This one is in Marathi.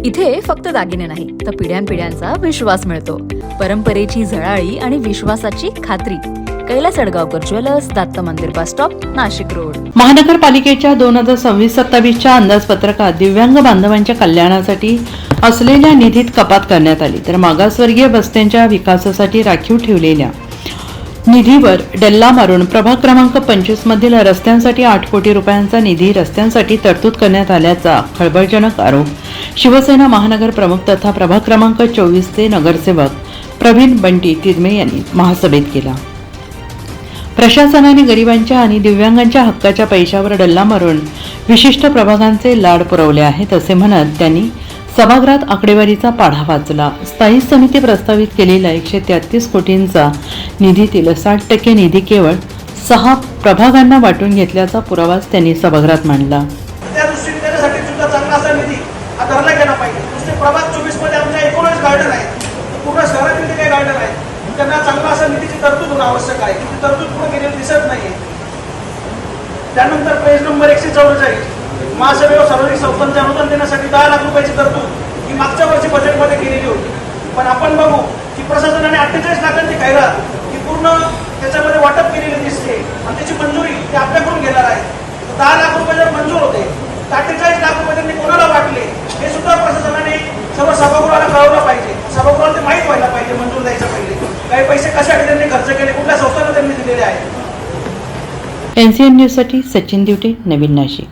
इथे फक्त दागिने नाही तर पिढ्यानपिढ्यांचा विश्वास मिळतो. परंपरेची झळाळी आणि विश्वासाची खात्री. कैलास अडगावकर ज्वेलर्स, दत्त मंदिर बस स्टॉप, नाशिक रोड. महानगरपालिकेच्या 2026-27च्या अंदाजपत्रकात दिव्यांग बांधवांच्या कल्याणासाठी असलेल्या निधीत कपात करण्यात आली, तर मागासवर्गीय वस्त्यांच्या विकासासाठी राखीव ठेवलेल्या निधीवर डल्ला मारून प्रभाग क्रमांक 25 मधील रस्त्यांसाठी 8 कोटी रुपयांचा निधी रस्त्यांसाठी तरतूद करण्यात आल्याचा खळबळजनक आरोप शिवसेना महानगर प्रमुख तथा प्रभाग क्रमांक 24चे नगरसेवक प्रवीण बंटी तिरमे यांनी महासभेत केला. प्रशासनाने गरिबांच्या आणि दिव्यांगांच्या हक्काच्या पैशावर डल्ला मारून विशिष्ट प्रभागांचे लाड पुरवले आहेत असे म्हणत त्यांनी सभागृहात आकडेवारीचा पाढा वाचला. स्थायी समिती प्रस्तावित केलेला 133 कोटींचा निधीतील 60% निधी केवळ 6 प्रभागांना वाटून घेतल्याचा पुरावाच त्यांनी सभागृहात मांडला. त्या दृष्टीने त्याच्यासाठी सुद्धा चांगला असा निधी धरला गेला पाहिजे. नुसते प्रभाग 24 मध्ये आमच्या 19 गार्डन आहेत, पूर्ण शहरातील जे काही गार्डन आहेत त्यांना चांगला असा निधीची तरतूद होणं आवश्यक आहे. ती तरतूद पुढे गेलेली दिसत नाहीये. त्यानंतर पेज नंबर 144 महासभेवर सार्वजनिक संस्थांच्या अनुदान देण्यासाठी 10 लाख रुपयाची तरतूद ही मागच्या वर्षी बजेटमध्ये केलेली होती. पण आपण बघू की प्रशासनाने 48 लाखांची खैरात ही पूर्ण त्याच्यामध्ये वाटप केलेली दिसते आणि त्याची मंजुरी ते आपल्याकडून घेणार आहे. 10 लाख रुपये जर मंजूर होते तर 48 लाख रुपये त्यांनी कोणाला वाटले हे सुद्धा प्रशासनाने सर्व सभागृहाला कळवलं पाहिजे. सभागृहाला ते माहीत व्हायला पाहिजे मंजूर द्यायच्या पहिले काही पैसे कशासाठी त्यांनी खर्च केले, कुठल्या संस्थांना त्यांनी दिलेले आहेत. NCN न्यूजसाठी सचिन दिवटे, नवीन नाशिक.